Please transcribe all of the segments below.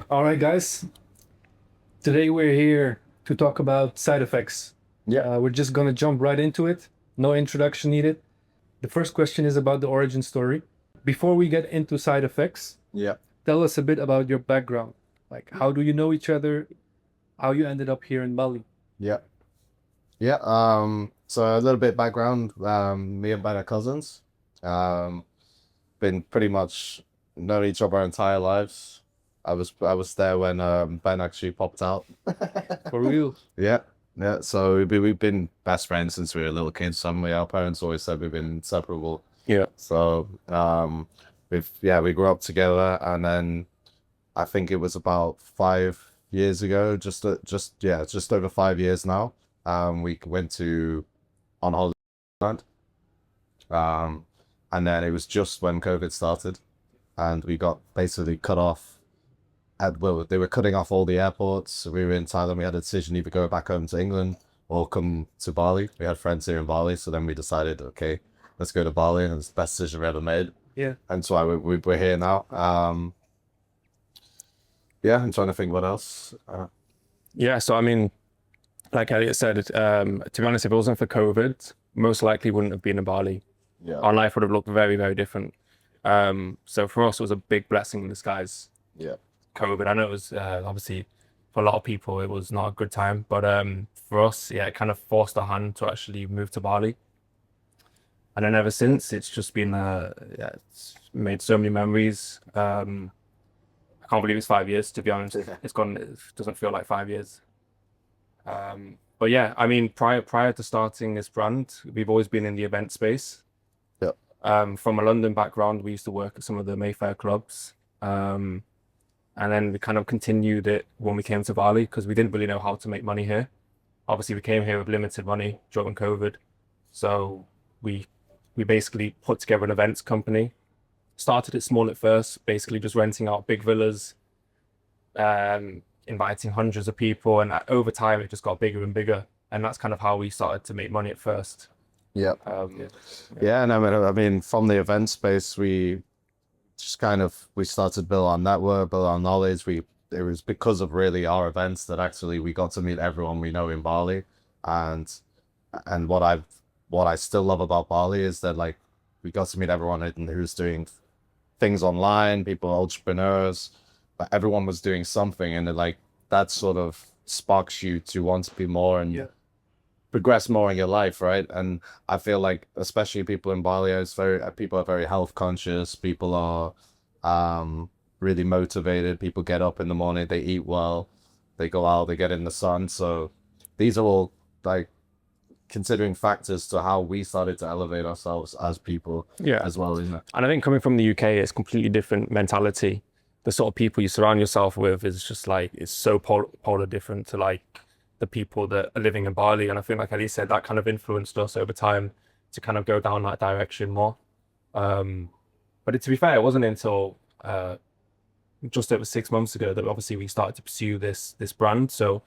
All right, guys. Today we're here to talk about side effects. Yeah, We're just gonna jump right into it. No introduction needed. The first question is about the origin story. Before we get into side effects, yeah, tell us a bit about your background. Like, how do you know each other? How you ended up here in Bali? yeah, yeah. So a little bit background. Me and Ben are cousins. Um, been pretty much known each other our entire lives. I was there when Ben actually popped out. For real? Yeah, yeah. So we've been best friends since we were little kids. Our parents always said we've been inseparable. Yeah. So we grew up together, and then I think it was about 5 years ago, just over 5 years now. We went to on holiday, um, and then it was just when COVID started, and we got basically cut off. Well, they were cutting off all the airports. We were in Thailand. We had a decision either go back home to England or come to Bali. We had friends here in Bali, so then we decided, okay, let's go to Bali, and it's the best decision we ever made. Yeah. And so we're here now. Yeah, I'm trying to think what else. Yeah, so I mean, like Elliot said, to be honest, if it wasn't for COVID, most likely wouldn't have been in Bali. Yeah, Our life would have looked very, very different. So for us, it was a big blessing in disguise, yeah. COVID. I know it was obviously for a lot of people, it was not a good time, but for us, yeah, it kind of forced our hand to actually move to Bali. And then ever since, it's just been, yeah, it's made so many memories. I can't believe it's 5 years, to be honest. It's gone, it doesn't feel like 5 years. But yeah, I mean, prior to starting this brand, we've always been in the event space. Yeah. From a London background, we used to work at some of the Mayfair clubs. And then we kind of continued it when we came to Bali because we didn't really know how to make money here. Obviously, we came here with limited money during COVID. So we we basically put together an events company. Started it small at first, basically just renting out big villas, inviting hundreds of people, and over time it just got bigger and bigger. And that's kind of how we started to make money at first. Yeah. Yeah. Yeah, and I mean, from the event space, we just kind of we started to build our network, build our knowledge. It was because of really our events that actually we got to meet everyone we know in Bali, and and what I still love about Bali is that like we got to meet everyone who's doing things online, people, entrepreneurs, but everyone was doing something, and like that sort of sparks you to want to be more and Yeah. progress more in your life, right? And I feel like especially people in Bali, it's very people are very health conscious. People are really motivated. People get up in the morning, they eat well, they go out, they get in the sun. So these are all like considering factors to how we started to elevate ourselves as people Yeah. as well, isn't it? And I think coming from the UK, it's completely different mentality. The sort of people you surround yourself with is just like it's so polar different to like the people that are living in Bali. And I think, like Ali said, that kind of influenced us over time to kind of go down that direction more. Um, but to be fair, it wasn't until just over 6 months ago that obviously we started to pursue this brand. So,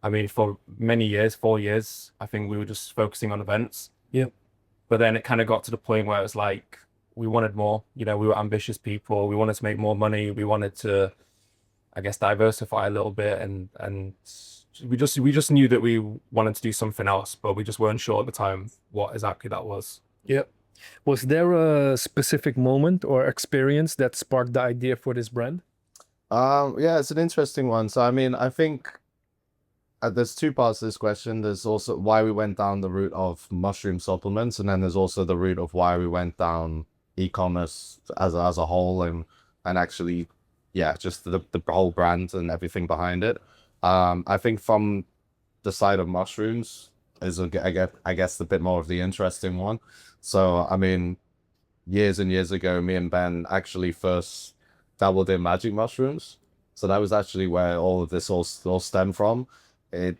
I mean, for many years, 4 years, I think we were just focusing on events. Yeah. But then it kind of got to the point where it's like we wanted more. You know, we were ambitious people. We wanted to make more money. We wanted to, I guess, diversify a little bit, and we just knew that we wanted to do something else, but we just weren't sure at the time what exactly that was. Yeah. Was there a specific moment or experience that sparked the idea for this brand? Yeah, it's an interesting one. So I mean, I think there's two parts to this question. There's also why we went down the route of mushroom supplements, and then there's also the route of why we went down e-commerce as a whole, and actually, yeah, just the whole brand and everything behind it. I think from the side of mushrooms is I guess the bit more of the interesting one. So I mean, years and years ago, me and Ben actually first dabbled in magic mushrooms. So that was actually where all of this all stemmed from. It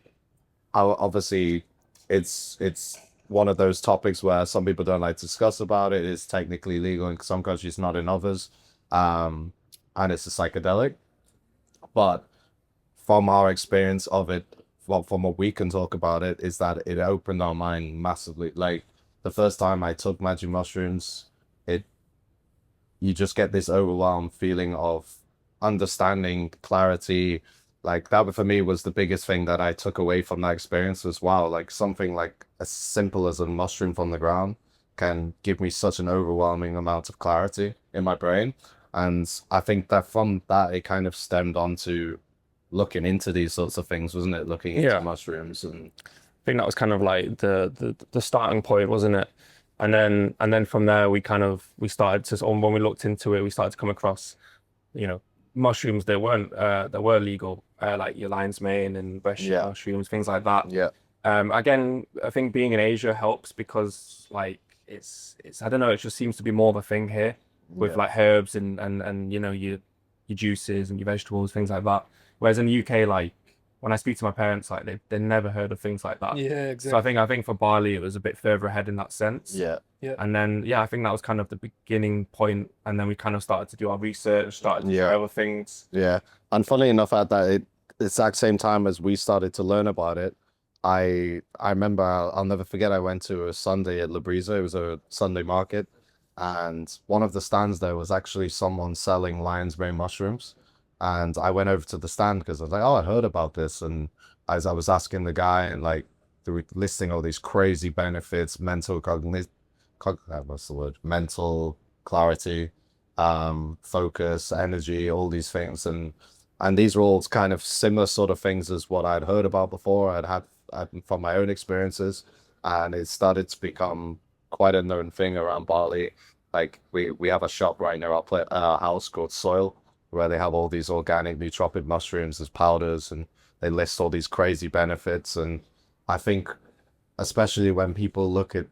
obviously it's one of those topics where some people don't like to discuss about it. It's technically legal in some countries, not in others. And it's a psychedelic. But from our experience of it, well, from what we can talk about it, is that it opened our mind massively. Like the first time I took magic mushrooms, it you just get this overwhelmed feeling of understanding, clarity, like that for me was the biggest thing that I took away from that experience as well. Like something like as simple as a mushroom from the ground can give me such an overwhelming amount of clarity in my brain. And I think that from that, it kind of stemmed on to looking into these sorts of things, wasn't it? Looking into Yeah. mushrooms and I think that was kind of like the starting point, wasn't it? And then from there we started to, when we looked into it, we started to come across, you know, mushrooms that were legal, like your lion's mane and Russian yeah, mushrooms, things like that. yeah, Again, I think being in Asia helps because like it's I don't know, it just seems to be more of a thing here with yeah, like herbs and you know your juices and your vegetables, things like that. Whereas in the UK, like when I speak to my parents, like they never heard of things like that. Yeah, So exactly. I think for Bali it was a bit further ahead in that sense. yeah, Yeah. And then yeah, I think that was kind of the beginning point, and then we kind of started to do our research, started to try yeah, other things. yeah. And funny enough, at that exact same time as we started to learn about it, I remember I'll never forget. I went to a Sunday at Labrisa. It was a Sunday market, and one of the stands there was actually someone selling lion's mane mushrooms. And I went over to the stand because I was like, "Oh, I heard about this." And as I was asking the guy, and like they were listing all these crazy benefits, what's the word? Mental clarity, focus, energy, all these things, and these were all kind of similar sort of things as what I'd heard about before. I'd from my own experiences, and it started to become quite a known thing around Bali. Like we have a shop right near our house called Soil, where they have all these organic nootropic mushrooms as powders, and they list all these crazy benefits. And I think, especially when people look at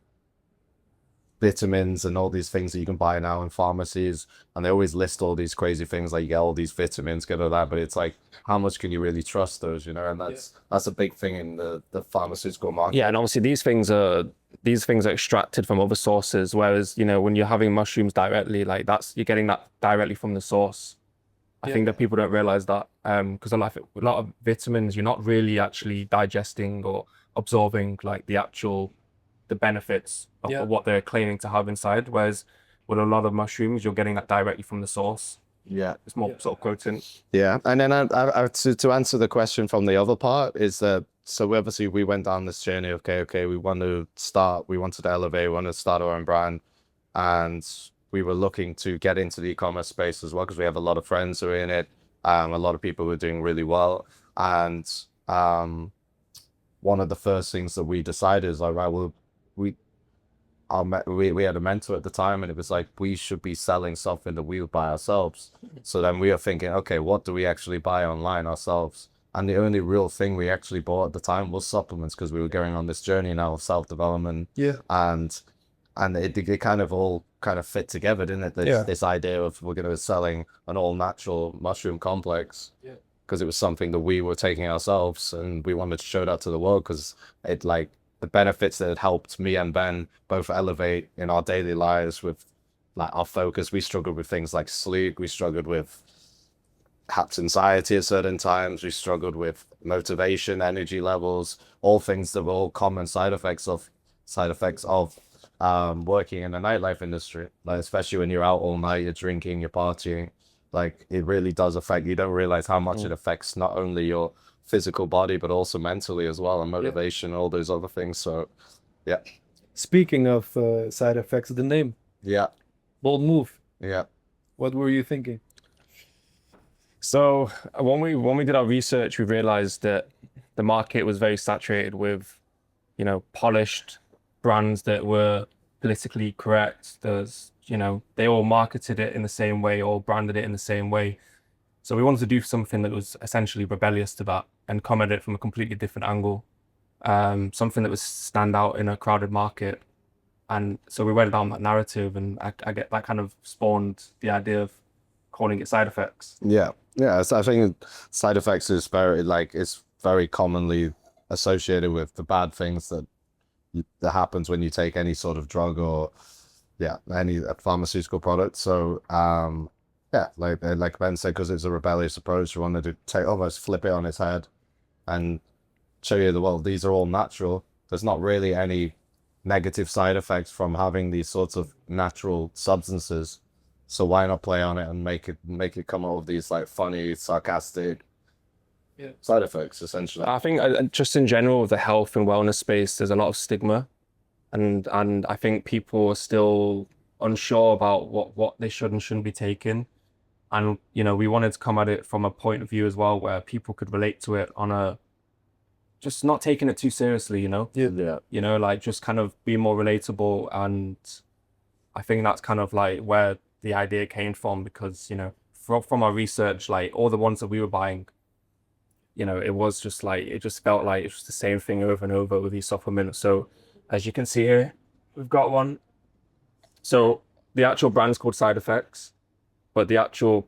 vitamins and all these things that you can buy now in pharmacies, and they always list all these crazy things like you get all these vitamins, get all that, but it's like how much can you really trust those, you know? And that's a big thing in the pharmaceutical market. Yeah, and obviously these things are extracted from other sources, whereas you know when you're having mushrooms directly, like you're getting that directly from the source. I think that people don't realize that because a lot of vitamins you're not really actually digesting or absorbing like the benefits of what they're claiming to have inside. Whereas with a lot of mushrooms, you're getting that directly from the source. Yeah. It's more sort of potent. Yeah. And then to answer the question from the other part is that, so obviously we went down this journey of, okay, we wanted to elevate, we wanted to start our own brand. And we were looking to get into the e-commerce space as well, because we have a lot of friends who are in it. A lot of people who are doing really well. And one of the first things that we decided is like, right, well, we we had a mentor at the time, and it was like we should be selling something that we would buy ourselves. So then we were thinking, okay, what do we actually buy online ourselves? And the only real thing we actually bought at the time was supplements, because we were going on this journey now of self-development. Yeah. And it kind of all kind of fit together, didn't it? This idea of we're going to be selling an all natural mushroom complex. Yeah. Because it was something that we were taking ourselves, and we wanted to show that to the world, because it like the benefits that had helped me and Ben both elevate in our daily lives with like our focus. We struggled with things like sleep. We struggled with perhaps anxiety at certain times. We struggled with motivation, energy levels, all things that were all common side effects of working in the nightlife industry. Like especially when you're out all night, you're drinking, you're partying. Like it really does affect. You don't realize how much it affects not only your physical body but also mentally as well, and motivation, all those other things. So yeah. Speaking of side effects, the name, Yeah. bold move. Yeah. What were you thinking? So when we did our research, we realized that the market was very saturated with, you know, polished brands that were politically correct. They all marketed it in the same way, all branded it in the same way. So we wanted to do something that was essentially rebellious to that and come at it from a completely different angle, something that would stand out in a crowded market. And so we went down that narrative, and I get that kind of spawned the idea of calling it side effects. Yeah. Yeah. So I think side effects is it's very commonly associated with the bad things that happens when you take any sort of drug or any pharmaceutical product. So like Ben said, because it's a rebellious approach, we wanted to almost flip it on its head and show you these are all natural. There's not really any negative side effects from having these sorts of natural substances. So why not play on it and make it come up with these like funny, sarcastic side effects, essentially. I think just in general, the health and wellness space, there's a lot of stigma, and I think people are still unsure about what they should and shouldn't be taking. And we wanted to come at it from a point of view as well where people could relate to it on a just not taking it too seriously, Yeah. like just kind of be more relatable. And I think that's kind of like where the idea came from, because from our research, like all the ones that we were buying, it was just like, it just felt like it's just the same thing over and over with these supplements. So as you can see here, we've got one. So the actual brand's called Side Effects, but the actual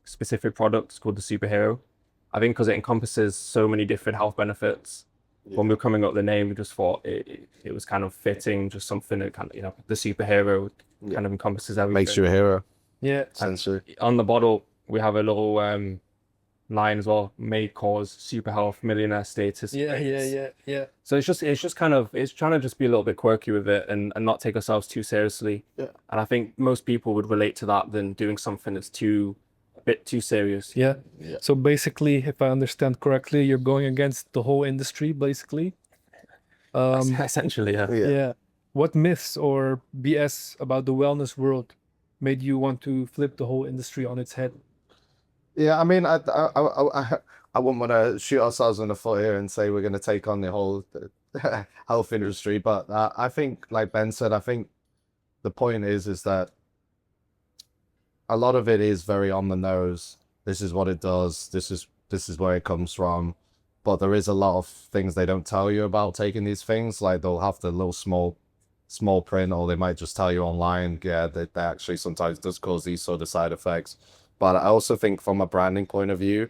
specific product is called the Superhero. I think because it encompasses so many different health benefits. When we were coming up with the name, we just thought it was kind of fitting, just something that kind of, the superhero kind of encompasses everything. Makes you a hero, Yeah. essentially. On the bottle, we have a little line as well, may cause super health millionaire status. Yeah. So it's just kind of, it's trying to just be a little bit quirky with it and not take ourselves too seriously. Yeah. And I think most people would relate to that than doing something that's a bit too serious. Yeah. Yeah. So basically, if I understand correctly, you're going against the whole industry, basically. Essentially, yeah. Yeah. What myths or BS about the wellness world made you want to flip the whole industry on its head? Yeah, I mean, I wouldn't want to shoot ourselves in the foot here and say we're going to take on the whole health industry, but I think, like Ben said, I think the point is that a lot of it is very on the nose. This is what it does. This is where it comes from. But there is a lot of things they don't tell you about taking these things. Like they'll have the little small print, or they might just tell you online, yeah, that actually sometimes does cause these sort of side effects. But I also think from a branding point of view,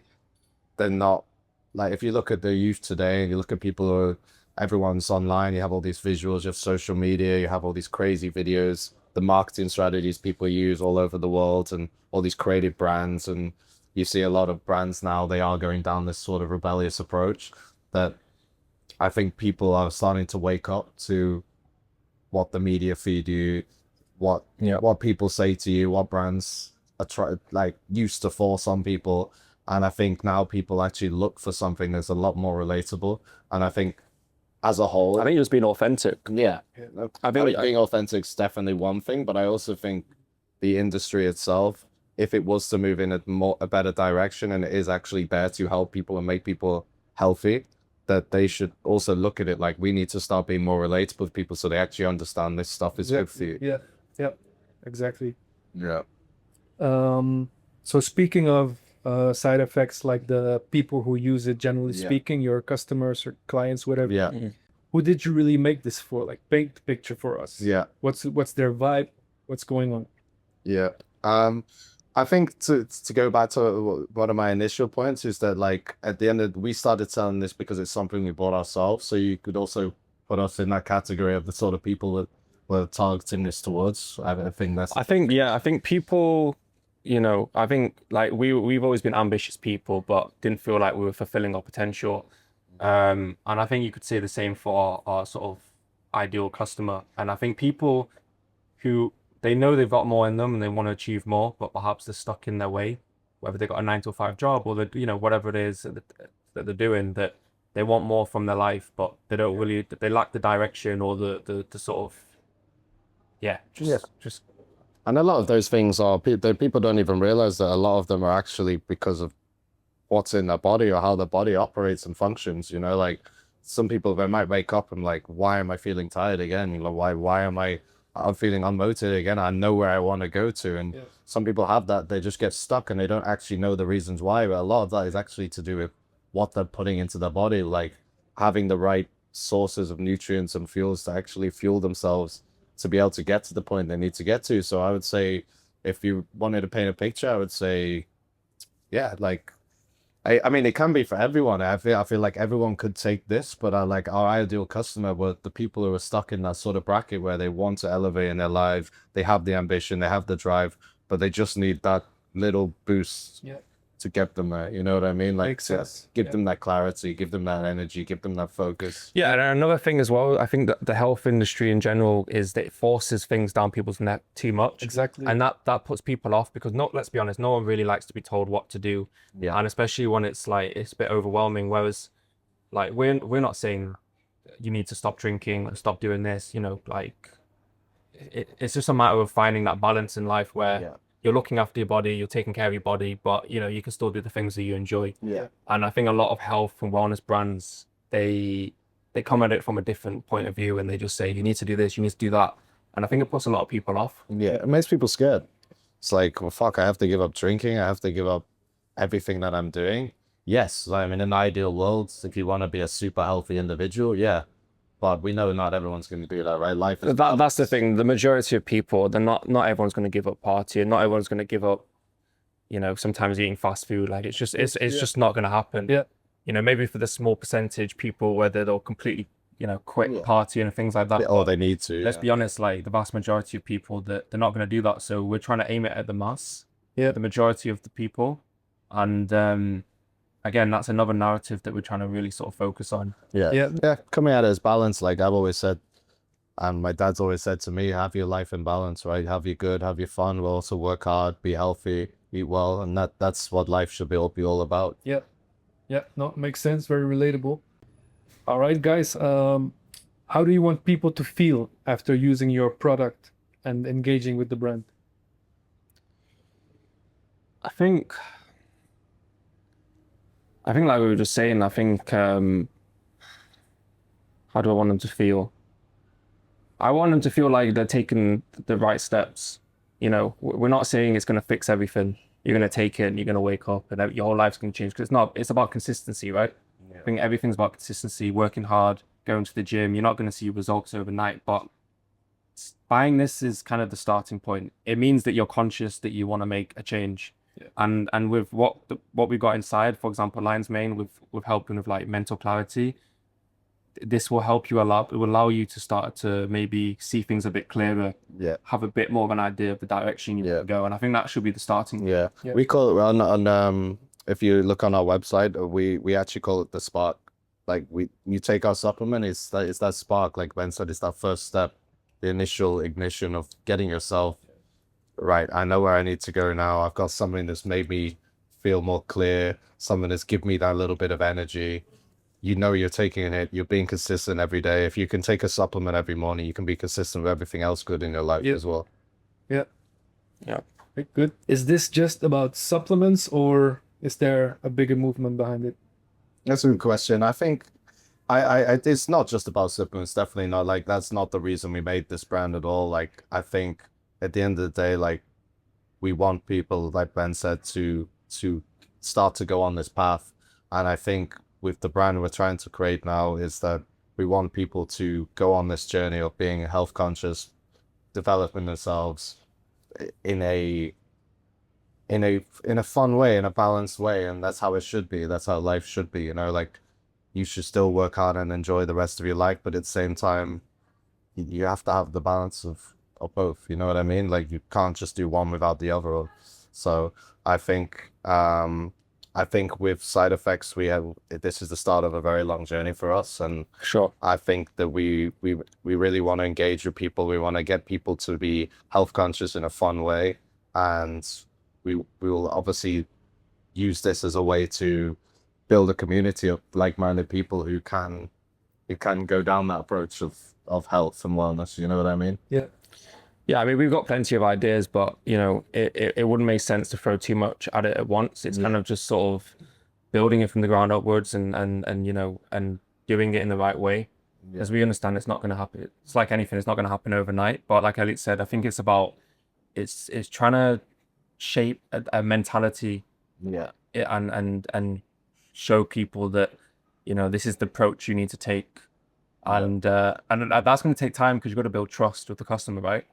they're not, like, if you look at the youth today and you look at people everyone's online, you have all these visuals, you have social media, you have all these crazy videos, the marketing strategies people use all over the world, and all these creative brands. And you see a lot of brands now, they are going down this sort of rebellious approach that I think people are starting to wake up to what the media feed you, what people say to you, what brands used to force on people. And I think now people actually look for something that's a lot more relatable. And I think as a whole, I think just being authentic. yeah, I think being authentic is definitely one thing, but I also think the industry itself, if it was to move in a better direction, and it is actually there to help people and make people healthy, that they should also look at it like, we need to start being more relatable with people so they actually understand this stuff is good for you. Yeah, exactly. Yeah. So speaking of side effects, like the people who use it, generally speaking, your customers or clients, whatever. Yeah. Who did you really make this for? Like, paint the picture for us. Yeah. What's their vibe? What's going on? Yeah. I think to go back to one of my initial points is that, like, at the end of, we started selling this because it's something we bought ourselves. So you could also put us in that category of the sort of people that we're targeting this towards. I think people, I think like we've always been ambitious people, but didn't feel like we were fulfilling our potential. And I think you could say the same for our sort of ideal customer. And I think people who, they know they've got more in them and they want to achieve more, but perhaps they're stuck in their way, whether they've got a 9 to 5 job or whatever it is that they're doing, that they want more from their life, but they don't really, they lack the direction or the sort of, just. And a lot of those things are, people don't even realize that a lot of them are actually because of what's in their body or how their body operates and functions. Like some people, they might wake up and like, why am I feeling tired again? Why am I'm feeling unmotivated again? I know where I want to go to. And some people have that, they just get stuck and they don't actually know the reasons why. But a lot of that is actually to do with what they're putting into their body, like having the right sources of nutrients and fuels to actually fuel themselves to be able to get to the point they need to get to. So I would say, if you wanted to paint a picture, I would say, like, I mean, it can be for everyone. I feel like everyone could take this, but like our ideal customer were the people who are stuck in that sort of bracket where they want to elevate in their life. They have the ambition, they have the drive, but they just need that little boost to get them there. You know what I mean? Like, Makes sense. give them that clarity, give them that energy, give them that focus. Yeah, and another thing as well, I think that the health industry in general is that it forces things down people's neck too much. Exactly. And that puts people off because let's be honest, no one really likes to be told what to do. Yeah. And especially when it's like it's a bit overwhelming. Whereas like we're not saying you need to stop drinking or stop doing this, you know, like it's just a matter of finding that balance in life where you're looking after your body, you're taking care of your body, but you know, you can still do the things that you enjoy. Yeah. And I think a lot of health and wellness brands, they come at it from a different point of view and they just say, you need to do this, you need to do that. And I think it puts a lot of people off. Yeah, it makes people scared. It's like, well, fuck, I have to give up drinking. I have to give up everything that I'm doing. Yes, I mean, in an ideal world, if you want to be a super healthy individual, yeah. But we know not everyone's going to do that, right? Life is... That's the thing. The majority of people, they're not everyone's going to give up partying. Not everyone's going to give up, you know, sometimes eating fast food. Like it's just not going to happen. Yeah. You know, maybe for the small percentage people whether they'll completely, you know, quit partying and things like that. Oh, they need to. Let's be honest, like the vast majority of people that they're not going to do that. So we're trying to aim it at the mass. Yeah. The majority of the people. And again, that's another narrative that we're trying to really sort of focus on. Yeah. Coming at it as balance, like I've always said, and my dad's always said to me, have your life in balance, right? Have your good, have your fun, but also work hard, be healthy, eat well, and that's what life should be all about. Yeah. Yeah, no, makes sense. Very relatable. All right, guys. How do you want people to feel after using your product and engaging with the brand? I think like we were just saying, I think, how do I want them to feel? I want them to feel like they're taking the right steps. You know, we're not saying it's going to fix everything. You're going to take it and you're going to wake up and your whole life's going to change, because it's about consistency, right? I think everything's about consistency, working hard, going to the gym. You're not going to see results overnight, but buying this is kind of the starting point. It means that you're conscious that you want to make a change. Yeah. And with what we've got inside, for example, Lion's Mane, with helping with like mental clarity, this will help you a lot. It will allow you to start to maybe see things a bit clearer. Yeah. Have a bit more of an idea of the direction you want to go. And I think that should be the starting point. Yeah. We call it on if you look on our website, we actually call it the spark. Like you take our supplement, it's that spark, like Ben said, it's that first step, the initial ignition of getting yourself right. I know where I need to go now. I've got something that's made me feel more clear, something that's given me that little bit of energy. You know you're taking it, you're being consistent every day. If you can take a supplement every morning, you can be consistent with everything else good in your life as well. Yeah. Okay, good. Is this just about supplements, or is there a bigger movement behind it? That's a good question. I think it's not just about supplements. Definitely not. Like, that's not the reason we made this brand at all. Like, I think at the end of the day, like, we want people, like Ben said, to start to go on this path. And I think with the brand we're trying to create now is that we want people to go on this journey of being health conscious, developing themselves in a fun way, in a balanced way. And that's how it should be. That's how life should be. You know, like, you should still work hard and enjoy the rest of your life, but at the same time, you have to have the balance of both. You know what I mean? Like, you can't just do one without the other. So I think with side effects, this is the start of a very long journey for us. And sure, I think that we really want to engage with people. We want to get people to be health conscious in a fun way. And we will obviously use this as a way to build a community of like-minded people who can go down that approach of health and wellness. You know what I mean? Yeah, I mean, we've got plenty of ideas, but, you know, it wouldn't make sense to throw too much at it at once. It's kind of just sort of building it from the ground upwards and you know, and doing it in the right way. As we understand, it's not going to happen. It's like anything, it's not going to happen overnight. But like Elliot said, I think it's about, it's trying to shape a mentality. And show people that, you know, this is the approach you need to take. And that's going to take time, because you've got to build trust with the customer, right?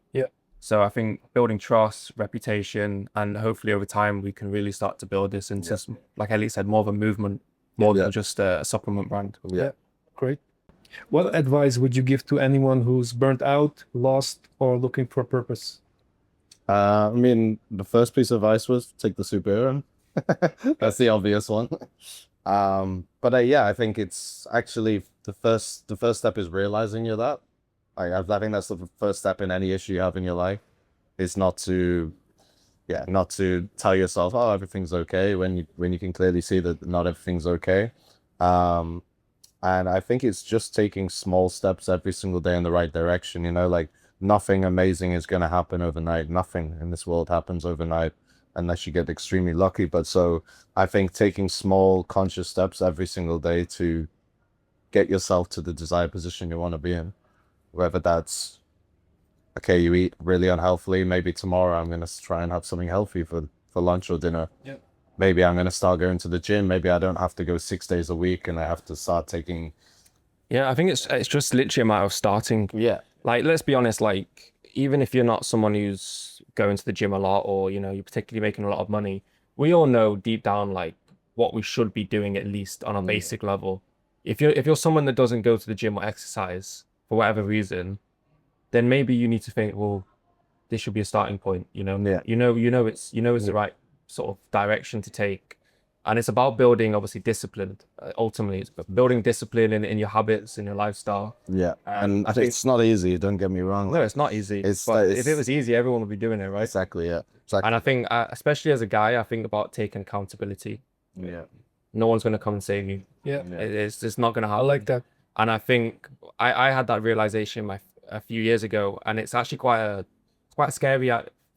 So I think building trust, reputation, and hopefully over time we can really start to build this into, like Elliot said, more of a movement, more than just a supplement brand. Great. What advice would you give to anyone who's burnt out, lost, or looking for a purpose? I mean, the first piece of advice was take the superhero. That's the obvious one. But yeah, I think it's actually the first step is realizing you're that. I think that's the first step in any issue you have in your life, is not to not to tell yourself, oh, everything's okay, when you can clearly see that not everything's okay. Um, and I think it's just taking small steps every single day in the right direction. You know, like nothing amazing is going to happen overnight. Nothing in this world happens overnight unless you get extremely lucky. But so I think taking small conscious steps every single day to get yourself to the desired position you want to be in, whether that's, okay, you eat really unhealthily, maybe tomorrow I'm going to try and have something healthy for lunch or dinner. Yeah. Maybe I'm going to start going to the gym. Maybe I don't have to go 6 days a week and I have to start taking. Yeah, I think it's just literally a matter of starting. Yeah. Like, let's be honest, like, even if you're not someone who's going to the gym a lot, or, you know, you're particularly making a lot of money, we all know deep down, like, what we should be doing, at least on a basic level. If you're someone that doesn't go to the gym or exercise for whatever reason, then maybe you need to think, well, this should be a starting point, you know? Yeah. It's the right sort of direction to take. And it's about building, obviously, discipline. Ultimately, it's building discipline in your habits, in your lifestyle. Yeah. And I think it's not easy, don't get me wrong. no, it's not easy. But if it was easy, everyone would be doing it, right? Exactly, yeah. Exactly. And I think, especially as a guy, I think about taking accountability. Yeah. No one's going to come and save you. Yeah. It's just not going to I happen. like that. And I think I had that realization a few years ago, and it's actually quite a scary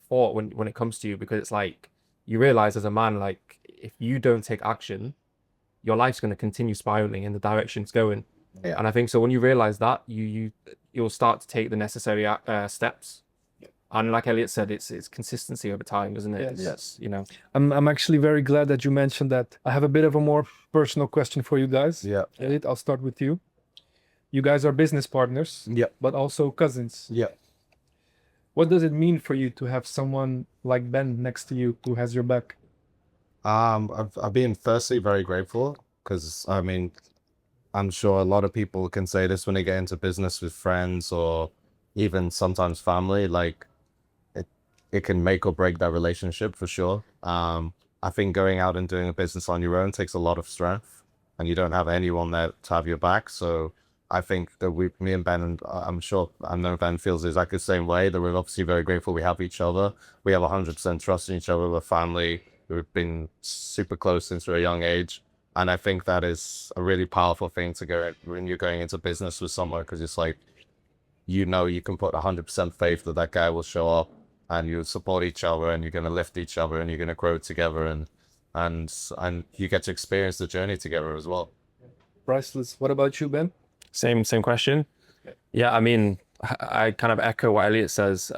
thought when it comes to you, because it's like you realize as a man, like, if you don't take action, your life's going to continue spiraling in the direction it's going. Yeah. And I think so when you realize that, you'll start to take the necessary steps. And like Elliot said, it's consistency over time, isn't it? Yes. Yes. You know. I'm actually very glad that you mentioned that. I have a bit of a more personal question for you guys. Yeah. Elliot, I'll start with you. You guys are business partners, Yeah. but also cousins. Yeah. What does it mean for you to have someone like Ben next to you who has your back? I've been firstly very grateful, because I mean, I'm sure a lot of people can say this when they get into business with friends or even sometimes family, like it can make or break that relationship for sure. I think going out and doing a business on your own takes a lot of strength, and you don't have anyone there to have your back. So I think that me and Ben, and I know Ben feels exactly the same way, that we're obviously very grateful we have each other. We have 100% trust in each other. We're family. We've been super close since we're a young age. And I think that is a really powerful thing to go when you're going into business with someone, because it's like, you know, you can put 100% faith that that guy will show up, and you support each other, and you're going to lift each other, and you're going to grow together, and you get to experience the journey together as well. Priceless. What about you, Ben? Same question. Yeah, I mean, I kind of echo what Elliot says.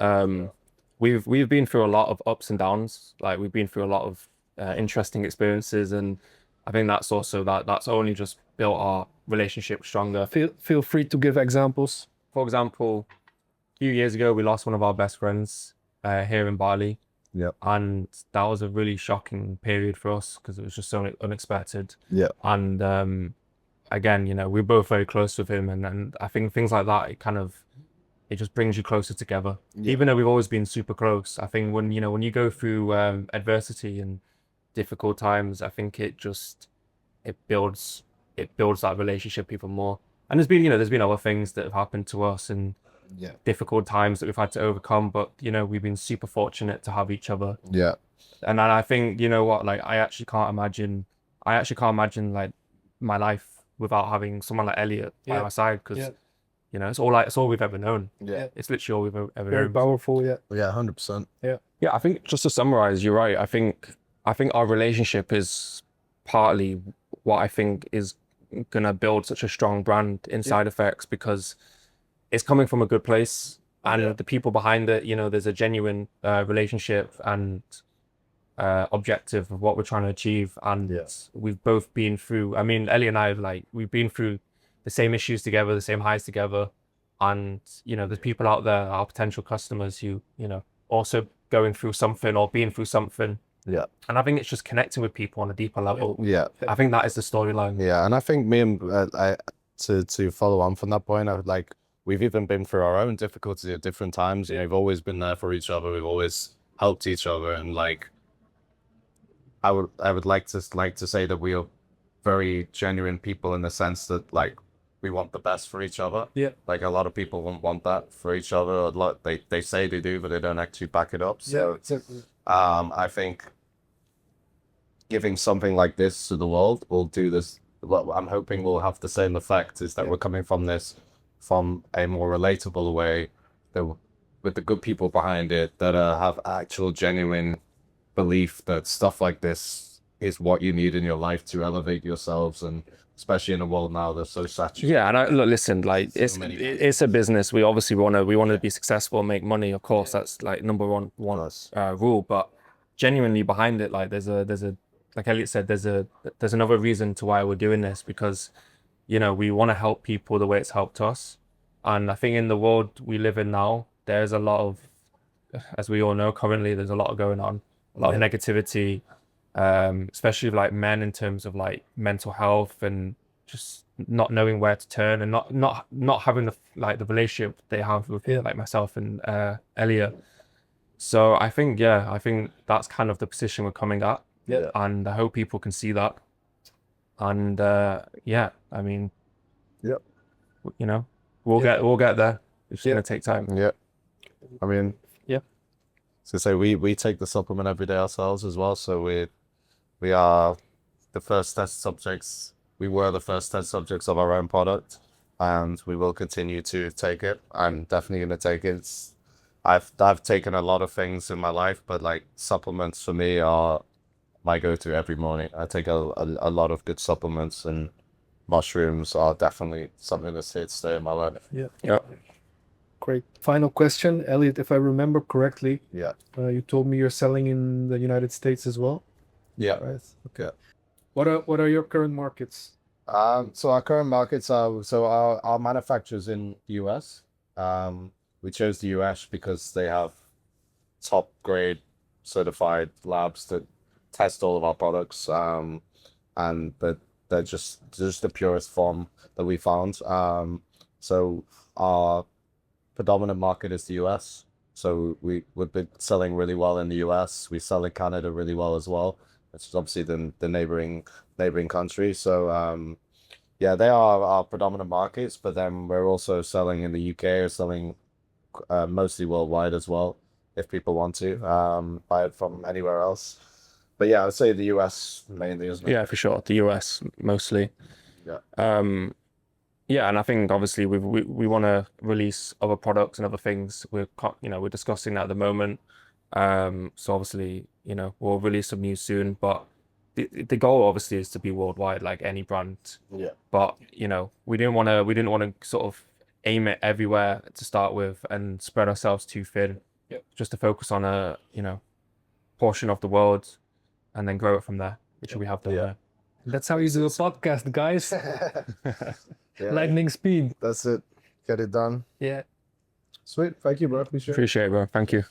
We've been through a lot of ups and downs. Like, we've been through a lot of interesting experiences, and I think that's also that's only just built our relationship stronger. Feel free to give examples. For example, a few years ago, we lost one of our best friends here in Bali. Yep. And that was a really shocking period for us, because it was just so unexpected. Yeah. And again, you know, we're both very close with him, and I think things like that, it just brings you closer together. Yeah. Even though we've always been super close, I think when you go through adversity and difficult times, I think it builds that relationship even more. And there's been other things that have happened to us and difficult times that we've had to overcome, but we've been super fortunate to have each other. Yeah. And I think, you know what, like, I actually can't imagine like my life without having someone like Elliot by my side, because it's all we've ever known. Yeah. It's literally all we've ever Very known. powerful. Yeah. Yeah. 100%. Yeah, I think, just to summarize, you're right. I think our relationship is partly what I think is gonna build such a strong brand in Side Effects, because it's coming from a good place, and the people behind it, there's a genuine relationship and objective of what we're trying to achieve. And we've both been through, I mean, Ellie and I, we've been through the same issues together, the same highs together. And, there's people out there, our potential customers, who, also going through something or being through something. Yeah. And I think it's just connecting with people on a deeper level. Yeah. I think that is the storyline. Yeah. And I think me and to follow on from that point, I would like, we've even been through our own difficulties at different times. We've always been there for each other. We've always helped each other. And like, I would like to say that we are very genuine people in the sense that like we want the best for each other. Yeah. Like a lot of people won't want that for each other. A lot they say they do, but they don't actually back it up. So exactly. I think giving something like this to the world will do this. What I'm hoping will have the same effect is that we're coming from this from a more relatable way, that with the good people behind it that have actual genuine belief that stuff like this is what you need in your life to elevate yourselves, and especially in a world now that's so saturated. Yeah, and look, listen, like So many it's a business. We obviously want to be successful, make money. Of course, that's like number one rule. But genuinely behind it, like there's a like Elliot said, there's another reason to why we're doing this, because you know we want to help people the way it's helped us, and I think in the world we live in now, there's a lot of, as we all know, currently there's a lot going on, a lot of negativity, especially with, like men in terms of like mental health and just not knowing where to turn, and not having the the relationship they have with like myself and Elliot. So I think that's kind of the position we're coming at. Yeah. And I hope people can see that. And I mean, Yep. you know, we'll get there. It's just gonna take time. Yeah. I mean, Yeah. So we take the supplement every day ourselves as well. So we are the first test subjects. We were the first test subjects of our own product, and we will continue to take it. I'm definitely going to take it. I've taken a lot of things in my life, but like supplements for me are my go-to every morning. I take a lot of good supplements, and mushrooms are definitely something that's here to stay in my life. Yeah. Great. Final question, Elliot. If I remember correctly, Yeah. you told me you're selling in the United States as well, Yeah. right? Okay. What are your current markets? So our current markets are, so our manufacturers in the US. We chose the US because they have top grade certified labs that test all of our products. And they're just the purest form that we found. So our predominant market is the US. So we've been selling really well in the US. We sell in Canada really well as well, which is obviously the neighboring country. So yeah, they are our predominant markets, but then we're also selling in the UK, or selling mostly worldwide as well, if people want to buy it from anywhere else. But yeah, I'd say the US mainly, isn't it? Yeah, for sure. The US mostly. Yeah. Yeah, and I think obviously we want to release other products and other things. We're discussing that at the moment. So obviously, we'll release some news soon, but the goal obviously is to be worldwide, like any brand. Yeah. But we didn't want to sort of aim it everywhere to start with and spread ourselves too thin. Yep. Just to focus on a portion of the world and then grow it from there, which we have done there. That's how you do a podcast, guys. Yeah. Lightning speed. That's it. Get it done. Yeah. Sweet. Thank you, bro. Appreciate it, bro. Thank you.